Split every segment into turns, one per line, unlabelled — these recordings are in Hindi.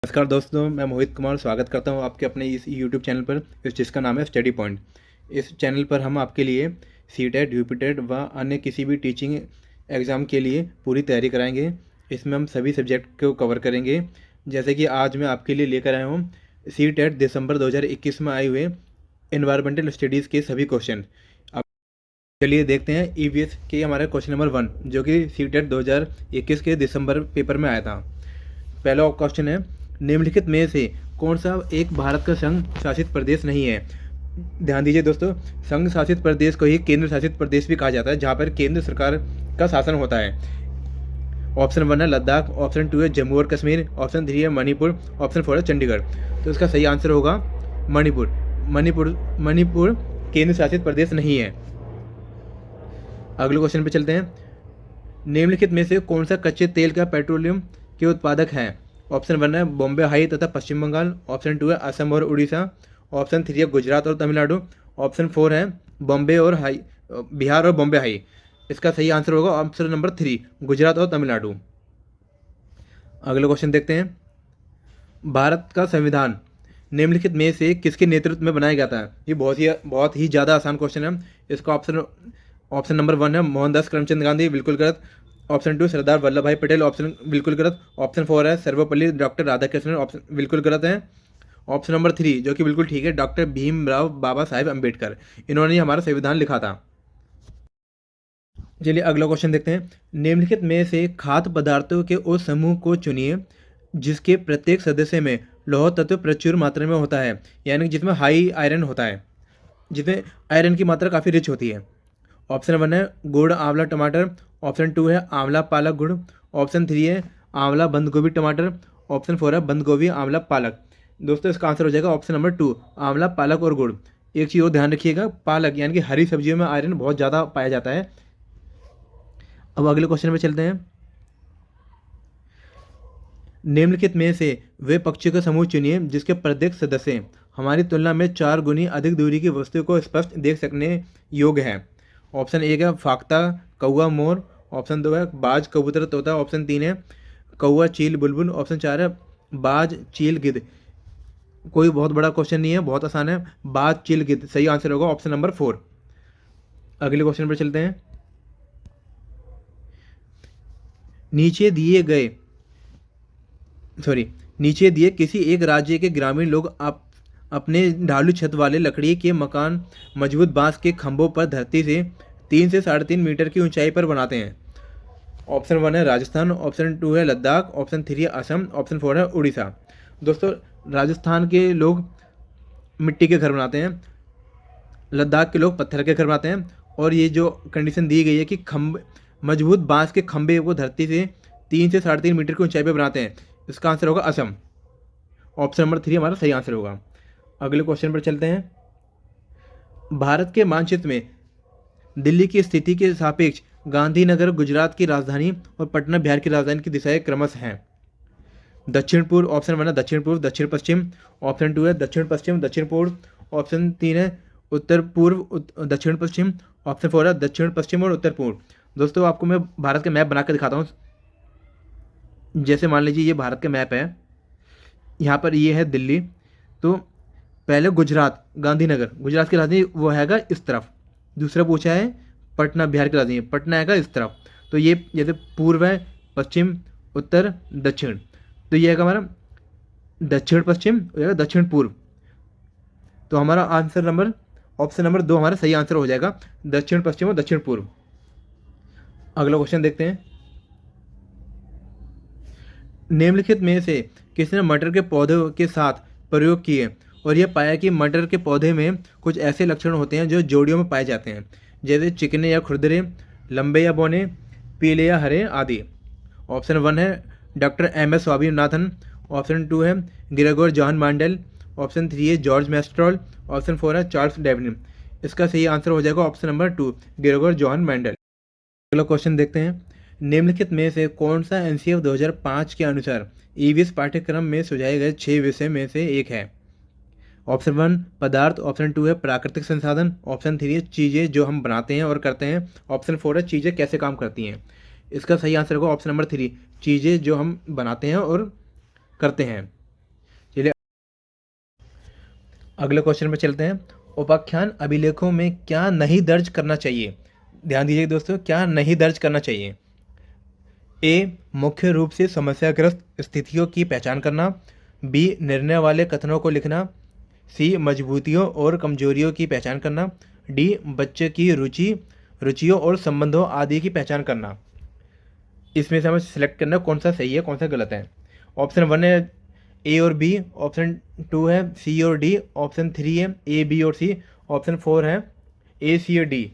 नमस्कार दोस्तों, मैं मोहित कुमार स्वागत करता हूं आपके अपने इस यूट्यूब चैनल पर जिसका नाम है स्टडी पॉइंट। इस चैनल पर हम आपके लिए सीटेट, यूपीटेट व अन्य किसी भी टीचिंग एग्ज़ाम के लिए पूरी तैयारी कराएंगे। इसमें हम सभी सब्जेक्ट को कवर करेंगे। जैसे कि आज मैं आपके लिए लेकर आया हूँ सीटेट दिसंबर 2021 में आए हुए एनवायरमेंटल स्टडीज़ के सभी क्वेश्चन। अब चलिए देखते हैं ईवीएस के हमारा क्वेश्चन नंबर 1, जो कि सीटेट 2021 के दिसंबर पेपर में आया था। पहला क्वेश्चन है, निम्नलिखित में से कौन सा एक भारत का संघ शासित प्रदेश नहीं है। ध्यान दीजिए दोस्तों, संघ शासित प्रदेश को ही केंद्र शासित प्रदेश भी कहा जाता है, जहाँ पर केंद्र सरकार का शासन होता है। ऑप्शन 1 है लद्दाख, ऑप्शन 2 है जम्मू और कश्मीर, ऑप्शन 3 है मणिपुर, ऑप्शन 4 है चंडीगढ़। तो इसका सही आंसर होगा मणिपुर। मणिपुर केंद्र शासित प्रदेश नहीं है। अगले क्वेश्चन पे चलते हैं। निम्नलिखित में से कौन सा कच्चे तेल का पेट्रोलियम के उत्पादक है। ऑप्शन 1 है बॉम्बे हाई तथा पश्चिम बंगाल, ऑप्शन 2 है असम और उड़ीसा, ऑप्शन 3 है गुजरात और तमिलनाडु, ऑप्शन 4 है बॉम्बे और हाई बिहार और बॉम्बे हाई। इसका सही आंसर होगा ऑप्शन नंबर 3, गुजरात और तमिलनाडु। अगला क्वेश्चन देखते हैं। भारत का संविधान निम्नलिखित में से किसके नेतृत्व में बनाया गया था। ये बहुत ही ज़्यादा आसान क्वेश्चन है। इसका ऑप्शन नंबर 1 है मोहनदास करमचंद गांधी, बिल्कुल गलत। ऑप्शन 2 सरदार वल्लभ भाई पटेल, ऑप्शन बिल्कुल गलत। ऑप्शन 4 है सर्वपल्ली डॉक्टर राधाकृष्णन, ऑप्शन बिल्कुल गलत है। ऑप्शन नंबर 3 जो कि बिल्कुल ठीक है, डॉक्टर भीमराव बाबा साहेब अम्बेडकर। इन्होंने ही हमारा संविधान लिखा था। चलिए अगला क्वेश्चन देखते हैं। निम्नलिखित में से खाद्य पदार्थों के उस समूह को चुनिए जिसके प्रत्येक सदस्य में लौह तत्व प्रचुर मात्रा में होता है, यानी जिसमें हाई आयरन होता है, जिसमें आयरन की मात्रा काफ़ी रिच होती है। ऑप्शन 1 है गुड़ आंवला टमाटर, ऑप्शन 2 है आंवला पालक गुड़, ऑप्शन 3 है आंवला बंद गोभी टमाटर, ऑप्शन 4 है बंद गोभी आंवला पालक। दोस्तों इसका आंसर हो जाएगा ऑप्शन नंबर 2, आंवला पालक और गुड़। एक चीज़ और ध्यान रखिएगा, पालक यानी कि हरी सब्जियों में आयरन बहुत ज़्यादा पाया जाता है। अब अगले क्वेश्चन में चलते हैं। निम्नलिखित में से वे पक्षियों का समूह चुनिए जिसके प्रत्येक सदस्य हमारी तुलना में 4 गुनी अधिक दूरी की वस्तु को स्पष्ट देख सकने योग्य है। ऑप्शन 1 है फाख्ता कौवा मोर, ऑप्शन 2 है बाज कबूतर तोता, ऑप्शन 3 है कौवा चील बुलबुल, ऑप्शन 4 है बाज चील गिद्ध। कोई बहुत बड़ा क्वेश्चन नहीं है, बहुत आसान है, बाज चील गिद्ध। सही आंसर होगा ऑप्शन नंबर 4। अगले क्वेश्चन पर चलते हैं। नीचे दिए गए नीचे दिए किसी एक राज्य के ग्रामीण लोग अपने ढालू छत वाले लकड़ी के मकान मजबूत बांस के खंभों पर धरती से 3 से 3.5 मीटर की ऊंचाई पर बनाते हैं। ऑप्शन 1 है राजस्थान, ऑप्शन 2 है लद्दाख, ऑप्शन 3 है असम, ऑप्शन 4 है उड़ीसा। दोस्तों राजस्थान के लोग मिट्टी के घर बनाते हैं, लद्दाख के लोग पत्थर के घर बनाते हैं, और ये जो कंडीशन दी गई है कि खंभे मजबूत बांस के खंभे को धरती से 3 से 3.5 मीटर की ऊंचाई पर बनाते हैं। इसका आंसर होगा असम। ऑप्शन नंबर 3 हमारा सही आंसर होगा। अगले क्वेश्चन पर चलते हैं। भारत के मानचित्र में दिल्ली की स्थिति के सापेक्ष गांधीनगर गुजरात की राजधानी और पटना बिहार की राजधानी की दिशाएं क्रमशः हैं। दक्षिण पूर्व, ऑप्शन 1 है दक्षिण पूर्व दक्षिण पश्चिम, ऑप्शन 2 है दक्षिण पश्चिम दक्षिण पूर्व, ऑप्शन 3 है उत्तर पूर्व दक्षिण पश्चिम, ऑप्शन 4 है दक्षिण पश्चिम और उत्तर पूर्व। दोस्तों आपको मैं भारत का मैप बना कर दिखाता हूँ। जैसे मान लीजिए ये भारत का मैप है, यहाँ पर ये है दिल्ली, तो पहले गुजरात गांधीनगर गुजरात की राजधानी वो हैगा इस तरफ। दूसरा पूछा है पटना बिहार की राजधानी, पटना हैगा इस तरफ। तो ये जैसे पूर्व है, पश्चिम, उत्तर, दक्षिण, तो ये हैगा हमारा दक्षिण पश्चिम, दक्षिण पूर्व। तो हमारा आंसर नंबर ऑप्शन नंबर 2 हमारा सही आंसर हो जाएगा, दक्षिण पश्चिम और दक्षिण पूर्व। अगला क्वेश्चन देखते हैं। निम्नलिखित में से किसने मटर के पौधे के साथ प्रयोग किए और यह पाया कि मटर के पौधे में कुछ ऐसे लक्षण होते हैं जो जोड़ियों में पाए जाते हैं, जैसे चिकने या खुरदरे, लंबे या बौने, पीले या हरे आदि। ऑप्शन 1 है doctor M S Swaminathan, option 2 है ग्रेगोर जॉन मांडेल, ऑप्शन 3 है जॉर्ज मेस्ट्रॉल, ऑप्शन 4 है चार्ल्स डेवनी। इसका सही आंसर हो जाएगा ऑप्शन नंबर 2, ग्रेगोर जॉन मांडेल। अगला क्वेश्चन देखते हैं। निम्नलिखित में से कौन सा एनसीएफ 2005 के अनुसार ईवीएस पाठ्यक्रम में सुझाए गए 6 विषय में से एक है। ऑप्शन 1 पदार्थ, ऑप्शन 2 है प्राकृतिक संसाधन, ऑप्शन 3 है चीज़ें जो हम बनाते हैं और करते हैं, ऑप्शन 4 है चीज़ें कैसे काम करती हैं। इसका सही आंसर होगा ऑप्शन नंबर 3, चीज़ें जो हम बनाते हैं और करते हैं। अगले क्वेश्चन पे चलते हैं। उपाख्यान अभिलेखों में क्या नहीं दर्ज करना चाहिए? ध्यान दीजिए दोस्तों, क्या नहीं दर्ज करना चाहिए? ए, मुख्य रूप से समस्याग्रस्त स्थितियों की पहचान करना। बी, निर्णय वाले कथनों को लिखना। सी, मजबूतियों और कमजोरियों की पहचान करना। डी, बच्चे की रुचियों और संबंधों आदि की पहचान करना। इसमें से हमें सिलेक्ट करना कौन सा सही है, कौन सा गलत है। ऑप्शन 1 है ए और बी, ऑप्शन 2 है सी और डी, ऑप्शन 3 है ए, बी और सी, ऑप्शन 4 है ए, सी और डी।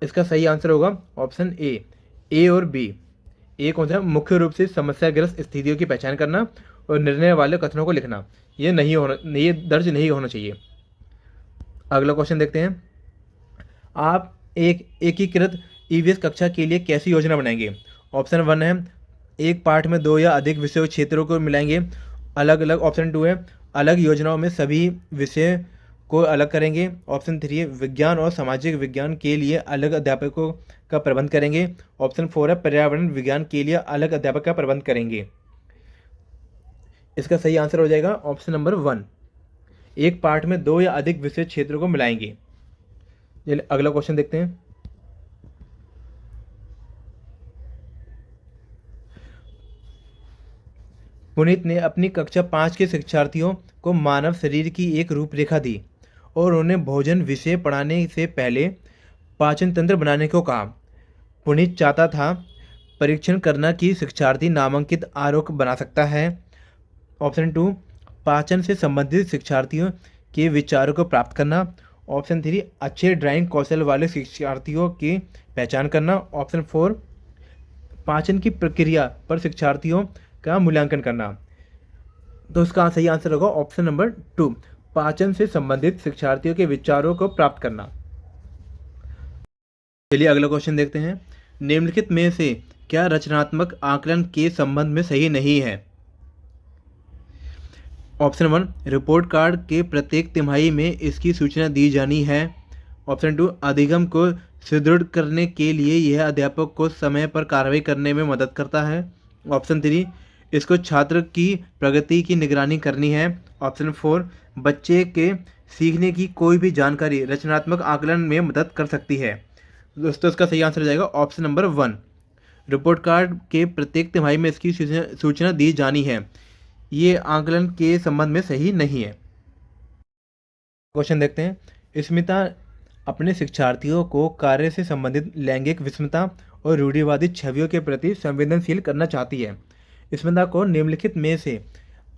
इसका सही आंसर होगा ऑप्शन ए और बी। ए कौन सा है? मुख्य रूप से समस्याग्रस्त स्थितियों की पहचान करना और निर्णय वाले कथनों को लिखना। ये दर्ज नहीं होना चाहिए। अगला क्वेश्चन देखते हैं। आप एक एकीकृत ईवीएस कक्षा के लिए कैसी योजना बनाएंगे? ऑप्शन 1 है एक पाठ में 2 या अधिक विषयों क्षेत्रों को मिलाएंगे अलग अलग। ऑप्शन 2 है अलग योजनाओं में सभी विषय को अलग करेंगे। ऑप्शन 3 है विज्ञान और सामाजिक विज्ञान के लिए अलग अध्यापकों का प्रबंध करेंगे। ऑप्शन 4 है पर्यावरण विज्ञान के लिए अलग अध्यापक का प्रबंध करेंगे। इसका सही आंसर हो जाएगा ऑप्शन नंबर 1, एक पाठ में 2 या अधिक विषय क्षेत्रों को मिलाएंगे। चलिए अगला क्वेश्चन देखते हैं। पुनीत ने अपनी कक्षा 5 के शिक्षार्थियों को मानव शरीर की एक रूपरेखा दी और उन्हें भोजन विषय पढ़ाने से पहले पाचन तंत्र बनाने को कहा। पुनीत चाहता था परीक्षण करना कि शिक्षार्थी नामांकित आरेख बना सकता है। ऑप्शन 2, पाचन से संबंधित शिक्षार्थियों के विचारों को प्राप्त करना। ऑप्शन 3, अच्छे ड्राइंग कौशल वाले शिक्षार्थियों की पहचान करना। ऑप्शन 4, पाचन की प्रक्रिया पर शिक्षार्थियों का मूल्यांकन करना। तो इसका सही आंसर होगा ऑप्शन नंबर 2, पाचन से संबंधित शिक्षार्थियों के विचारों को प्राप्त करना। चलिए अगला क्वेश्चन देखते हैं। निम्नलिखित में से क्या रचनात्मक आकलन के संबंध में सही नहीं है? ऑप्शन 1, रिपोर्ट कार्ड के प्रत्येक तिमाही में इसकी सूचना दी जानी है। ऑप्शन 2, अधिगम को सुदृढ़ करने के लिए यह अध्यापक को समय पर कार्रवाई करने में मदद करता है। ऑप्शन 3, इसको छात्र की प्रगति की निगरानी करनी है। ऑप्शन 4, बच्चे के सीखने की कोई भी जानकारी रचनात्मक आकलन में मदद कर सकती है। दोस्तों इसका सही आंसर हो जाएगा ऑप्शन नंबर 1, रिपोर्ट कार्ड के प्रत्येक तिमाही में इसकी सूचना दी जानी है। ये आकलन के संबंध में सही नहीं है। क्वेश्चन देखते हैं। स्मिता अपने शिक्षार्थियों को कार्य से संबंधित लैंगिक विषमता और रूढ़िवादी छवियों के प्रति संवेदनशील करना चाहती है। स्मिता को निम्नलिखित में से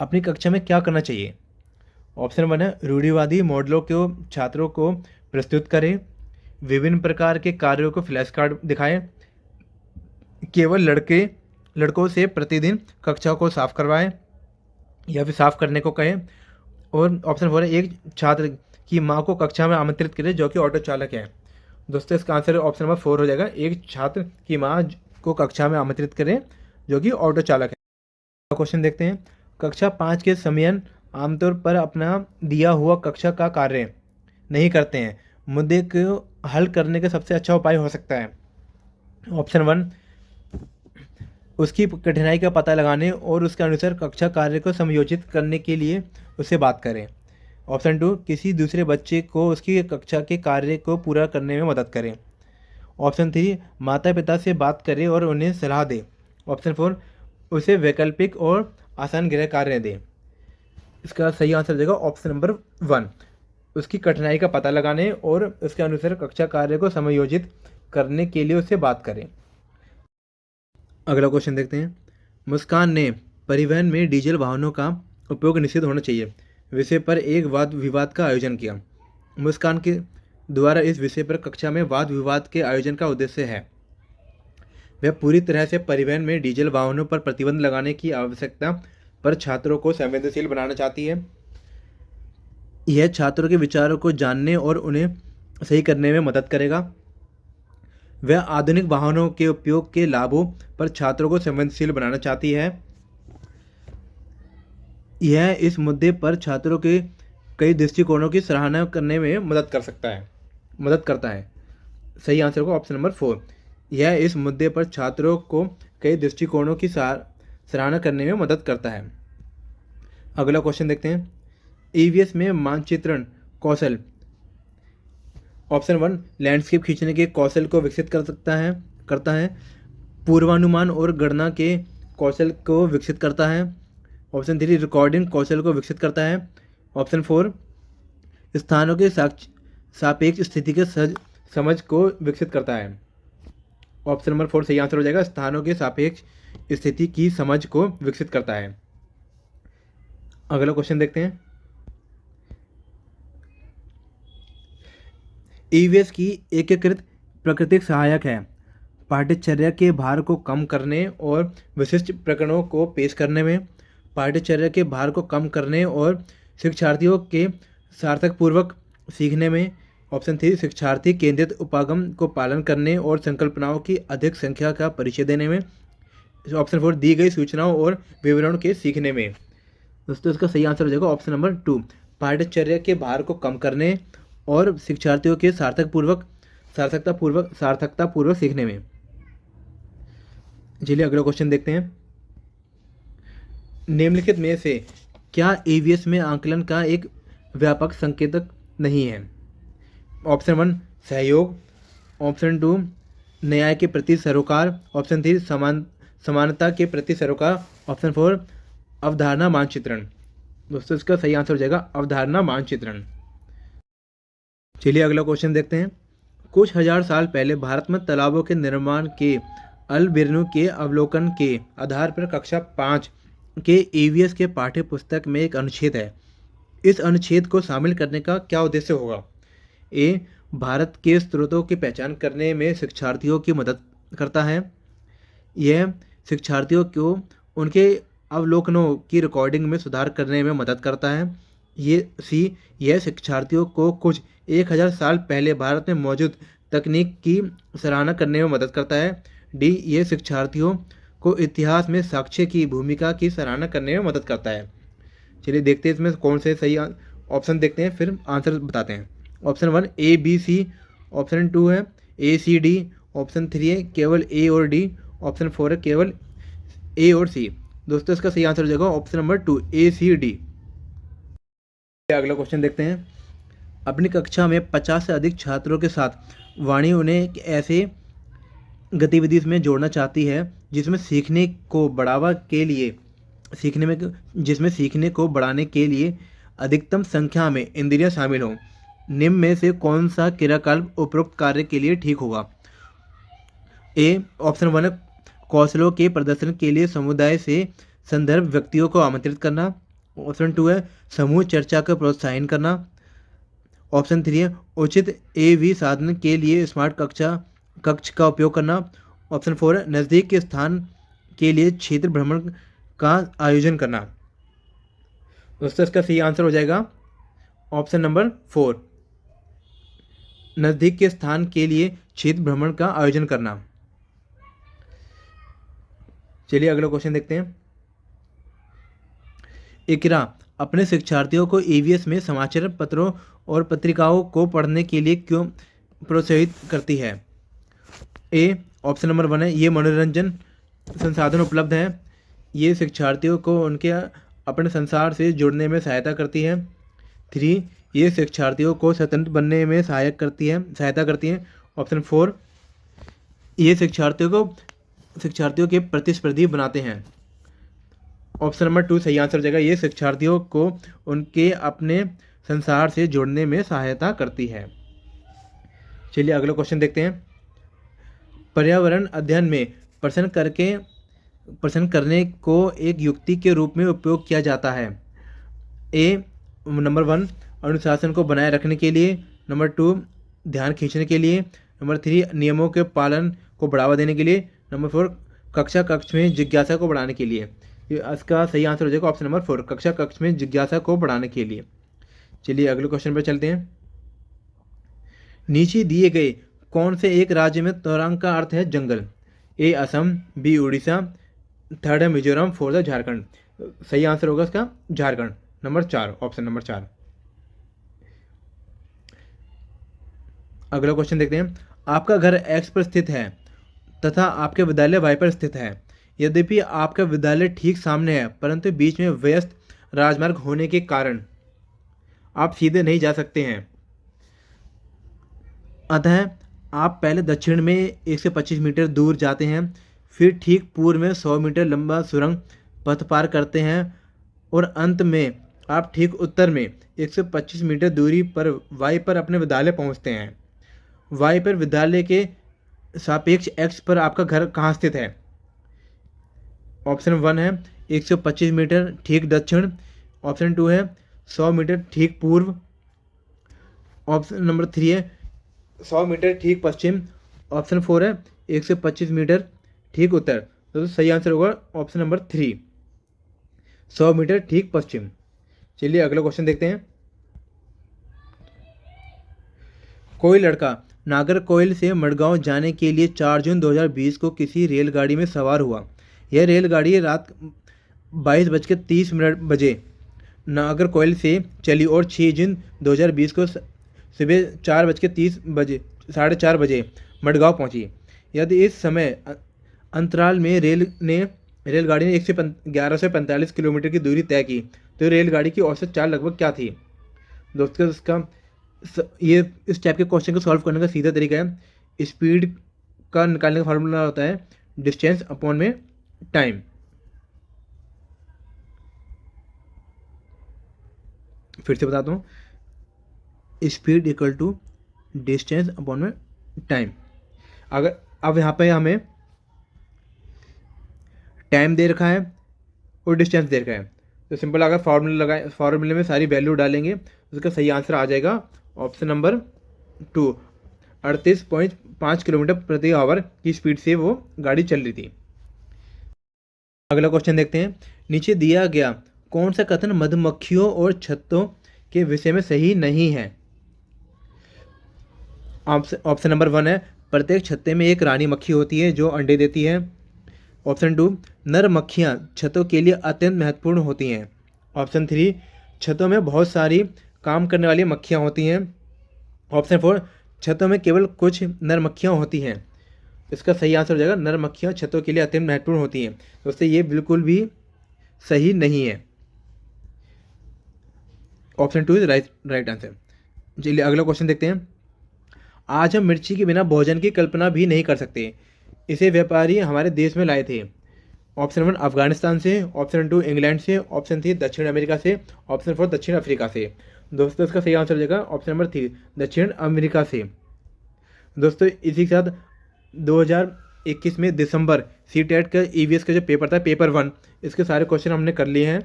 अपनी कक्षा में क्या करना चाहिए? ऑप्शन 1 है रूढ़िवादी मॉडलों को छात्रों को प्रस्तुत करें, विभिन्न प्रकार के कार्यों को फ्लैश कार्ड दिखाएं, केवल लड़कों से प्रतिदिन कक्षा को साफ करवाएं या फिर साफ करने को कहें। और ऑप्शन 4 है एक छात्र की मां को कक्षा में आमंत्रित करें जो कि ऑटो चालक है। दोस्तों इसका आंसर ऑप्शन नंबर 4 हो जाएगा, एक छात्र की मां को कक्षा में आमंत्रित करें जो कि ऑटो चालक है। क्वेश्चन देखते हैं। कक्षा 5 के समयन आमतौर पर अपना दिया हुआ कक्षा का कार्य नहीं करते हैं, मुद्दे को हल करने का सबसे अच्छा उपाय हो सकता है। ऑप्शन 1, उसकी कठिनाई का पता लगाने और उसके अनुसार कक्षा कार्य को समायोजित करने के लिए उससे बात करें। ऑप्शन 2, किसी दूसरे बच्चे को उसकी कक्षा के कार्य को पूरा करने में मदद करें। ऑप्शन 3, माता पिता से बात करें और उन्हें सलाह दें। ऑप्शन 4, उसे वैकल्पिक और आसान गृह कार्य दें। इसका सही आंसर देगा ऑप्शन नंबर 1, उसकी कठिनाई का पता लगाने और उसके अनुसार कक्षा कार्य को समायोजित करने के लिए उससे बात करें। अगला क्वेश्चन देखते हैं। मुस्कान ने परिवहन में डीजल वाहनों का उपयोग निषिद्ध होना चाहिए विषय पर एक वाद विवाद का आयोजन किया। मुस्कान के द्वारा इस विषय पर कक्षा में वाद विवाद के आयोजन का उद्देश्य है वह पूरी तरह से परिवहन में डीजल वाहनों पर प्रतिबंध लगाने की आवश्यकता पर छात्रों को संवेदनशील बनाना चाहती है। यह छात्रों के विचारों को जानने और उन्हें सही करने में मदद करेगा। वह आधुनिक वाहनों के उपयोग के लाभों पर छात्रों को संवेदनशील बनाना चाहती है। यह इस मुद्दे पर छात्रों के कई दृष्टिकोणों की सराहना करने में मदद करता है। सही आंसर होगा ऑप्शन नंबर 4, यह इस मुद्दे पर छात्रों को कई दृष्टिकोणों की सराहना करने में मदद करता है। अगला क्वेश्चन देखते हैं। ईवीएस में मानचित्रण कौशल। ऑप्शन 1 लैंडस्केप खींचने के कौशल को विकसित करता है। पूर्वानुमान और गणना के कौशल को विकसित करता है। ऑप्शन 3 रिकॉर्डिंग कौशल को विकसित करता है। ऑप्शन 4 स्थानों के सापेक्ष स्थिति के समझ को विकसित करता है। ऑप्शन नंबर 4 सही आंसर हो जाएगा, स्थानों के सापेक्ष स्थिति की समझ को विकसित करता है। अगला क्वेश्चन देखते हैं। ईवीएस की एकीकृत प्राकृतिक सहायक है। पाठ्यचर्या के भार को कम करने और विशिष्ट प्रकरणों को पेश करने में। पाठ्यचर्या के भार को कम करने और शिक्षार्थियों के सार्थकपूर्वक सीखने में। ऑप्शन 3 शिक्षार्थी केंद्रित उपागम को पालन करने और संकल्पनाओं की अधिक संख्या का परिचय देने में। ऑप्शन 4 दी गई सूचनाओं और विवरणों के सीखने में। दोस्तों इसका सही आंसर हो जाएगा ऑप्शन नंबर 2 पाठ्यचर्या के भार को कम करने और शिक्षार्थियों के सार्थकतापूर्वक सीखने में। चलिए अगला क्वेश्चन देखते हैं। निम्नलिखित में से क्या ईवीएस में आकलन का एक व्यापक संकेतक नहीं है? ऑप्शन 1 सहयोग। ऑप्शन 2 न्याय के प्रति सरोकार। ऑप्शन 3 समानता के प्रति सरोकार। ऑप्शन 4 अवधारणा मानचित्रण। दोस्तों इसका सही आंसर हो जाएगा अवधारणा मानचित्रण। चलिए अगला क्वेश्चन देखते हैं। कुछ हजार साल पहले भारत में तालाबों के निर्माण के अल्बेर्नो के अवलोकन के आधार पर कक्षा 5 के ईवीएस के पाठ्य पुस्तक में एक अनुच्छेद है। इस अनुच्छेद को शामिल करने का क्या उद्देश्य होगा? ए भारत के स्रोतों की पहचान करने में शिक्षार्थियों की मदद करता है। यह शिक्षार्थियों को उनके अवलोकनों की रिकॉर्डिंग में सुधार करने में मदद करता है। यह शिक्षार्थियों को कुछ 1000 साल पहले भारत में मौजूद तकनीक की सराहना करने में मदद करता है। डी ये शिक्षार्थियों को इतिहास में साक्ष्य की भूमिका की सराहना करने में मदद करता है। चलिए देखते हैं इसमें कौन से सही ऑप्शन देखते हैं, फिर आंसर बताते हैं। Option 1 A B C. Option 2 है ए सी डी। ऑप्शन 3 है केवल ए और डी। ऑप्शन 4 है केवल ए और सी। दोस्तों इसका सही आंसर हो जाएगा ऑप्शन नंबर 2 ए सी डी। अगला क्वेश्चन देखते हैं। अपनी कक्षा में 50 से अधिक छात्रों के साथ वाणी उन्हें एक ऐसे गतिविधि में जोड़ना चाहती है जिसमें सीखने को बढ़ाने के लिए अधिकतम संख्या में इंद्रियां शामिल हों। निम्न में से कौन सा क्रियाकलाप उपरोक्त कार्य के लिए ठीक होगा? ए ऑप्शन 1 कौशलों के प्रदर्शन के लिए समुदाय से संदर्भ व्यक्तियों को आमंत्रित करना। ऑप्शन 2 है समूह चर्चा को प्रोत्साहित करना। ऑप्शन 3 है उचित AV साधन के लिए स्मार्ट कक्ष का उपयोग करना। ऑप्शन 4 है नज़दीक के स्थान के लिए क्षेत्र भ्रमण का आयोजन करना। दोस्तों इसका सही आंसर हो जाएगा ऑप्शन नंबर 4 नज़दीक के स्थान के लिए क्षेत्र भ्रमण का आयोजन करना। चलिए अगला क्वेश्चन देखते हैं। इकरा अपने शिक्षार्थियों को ईवीएस में समाचार पत्रों और पत्रिकाओं को पढ़ने के लिए क्यों प्रोत्साहित करती है? ए ऑप्शन नंबर 1 है ये मनोरंजन संसाधन उपलब्ध हैं। ये शिक्षार्थियों को उनके अपने संसार से जुड़ने में सहायता करती है। 3 ये शिक्षार्थियों को स्वतंत्र बनने में सहायता करती है। ऑप्शन 4 ये शिक्षार्थियों के प्रतिस्पर्धी बनाते हैं। ऑप्शन नंबर 2 सही आंसर हो जाएगा ये शिक्षार्थियों को उनके अपने संसार से जुड़ने में सहायता करती है। चलिए अगला क्वेश्चन देखते हैं। पर्यावरण अध्ययन में प्रश्न करने को एक युक्ति के रूप में उपयोग किया जाता है। ए नंबर 1 अनुशासन को बनाए रखने के लिए। नंबर 2 ध्यान खींचने के लिए। नंबर 3 नियमों के पालन को बढ़ावा देने के लिए। नंबर 4 कक्ष में जिज्ञासा को बढ़ाने के लिए। इसका सही आंसर हो जाएगा ऑप्शन नंबर 4 कक्ष में जिज्ञासा को बढ़ाने के लिए। चलिए अगले क्वेश्चन पर चलते हैं। नीचे दिए गए कौन से एक राज्य में तोरंग का अर्थ है जंगल? ए असम, बी उड़ीसा, थर्ड है मिजोरम, फोर्थ है झारखंड। सही आंसर होगा इसका झारखंड नंबर 4 ऑप्शन नंबर 4। अगला क्वेश्चन देखते हैं। आपका घर एक्स पर स्थित है तथा आपके विद्यालय वाई पर स्थित है। यद्यपि आपका विद्यालय ठीक सामने है परंतु बीच में व्यस्त राजमार्ग होने के कारण आप सीधे नहीं जा सकते हैं। अतः आप पहले दक्षिण में 125 मीटर दूर जाते हैं, फिर ठीक पूर्व में 100 मीटर लंबा सुरंग पथ पार करते हैं और अंत में आप ठीक उत्तर में 125 मीटर दूरी पर वाई पर अपने विद्यालय पहुंचते हैं। वाई पर विद्यालय के सापेक्ष एक्स पर आपका घर कहाँ स्थित है? ऑप्शन 1 है 125 मीटर ठीक दक्षिण, ऑप्शन 2 है 100 मीटर ठीक पूर्व, ऑप्शन नंबर 3 है 100 मीटर ठीक पश्चिम, ऑप्शन 4 है 125 मीटर ठीक उत्तर। तो सही आंसर होगा ऑप्शन नंबर 3, 100 मीटर ठीक पश्चिम। चलिए अगला क्वेश्चन देखते हैं। कोई लड़का नागरकोइल से मडगांव जाने के लिए 4 जून 2020 को किसी रेलगाड़ी में सवार हुआ। यह रेलगाड़ी रात 22:30 बजे नागरकोइल से चली और 6 जून 2020 को सुबह 4:30 बजे 4:30 बजे मडगांव पहुंची। यदि इस समय अंतराल में रेलगाड़ी ने 1145 किलोमीटर की दूरी तय की तो रेलगाड़ी की औसत चाल लगभग क्या थी? दोस्तों इसका ये इस टाइप के क्वेश्चन को सॉल्व करने का सीधा तरीका है, स्पीड का निकालने का फार्मूला होता है डिस्टेंस अपॉन में टाइम। फिर से बताता हूँ, speed equal to distance upon में टाइम। अगर अब यहाँ पे हमें टाइम दे रखा है और डिस्टेंस दे रखा है तो सिंपल अगर फार्मूले में सारी वैल्यू डालेंगे तो उसका सही आंसर आ जाएगा ऑप्शन नंबर 2, 38.5 किलोमीटर प्रति आवर की स्पीड से वो गाड़ी चल रही थी। अगला क्वेश्चन देखते हैं। नीचे दिया गया कौन सा कथन मधुमक्खियों और छत्तों के विषय में सही नहीं है? ऑप्शन नंबर 1 है प्रत्येक छत्ते में एक रानी मक्खी होती है जो अंडे देती है। ऑप्शन 2 नर मक्खियाँ छत्तों के लिए अत्यंत महत्वपूर्ण होती हैं। ऑप्शन 3 छत्तों में बहुत सारी काम करने वाली मक्खियाँ होती हैं। ऑप्शन 4 छत्तों में केवल कुछ नर मक्खियाँ होती हैं। इसका सही आंसर हो जाएगा नर मक्खियाँ छत्तों के लिए अत्यंत महत्वपूर्ण होती हैं। दोस्तों ये बिल्कुल भी सही नहीं है, ऑप्शन 2 इज राइट आंसर। चलिए अगला क्वेश्चन देखते हैं। आज हम मिर्ची के बिना भोजन की कल्पना भी नहीं कर सकते। इसे व्यापारी हमारे देश में लाए थे। ऑप्शन 1 अफगानिस्तान से, ऑप्शन 2 इंग्लैंड से, ऑप्शन 3 दक्षिण अमेरिका से, ऑप्शन 4 दक्षिण अफ्रीका से। दोस्तों इसका सही आंसर हो जाएगा ऑप्शन नंबर 3 दक्षिण अमेरिका से। दोस्तों इसी के साथ 2021 में दिसंबर सीटेट का ईवीएस का जो पेपर था पेपर 1, इसके सारे क्वेश्चन हमने कर लिए हैं।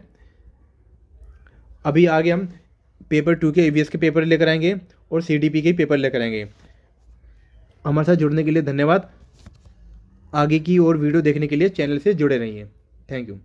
अभी आगे हम पेपर 2 के ईवीएस के पेपर लेकर आएंगे और सीडीपी के पेपर लेकर आएंगे। हमारे साथ जुड़ने के लिए धन्यवाद। आगे की और वीडियो देखने के लिए चैनल से जुड़े रहिए। Thank you.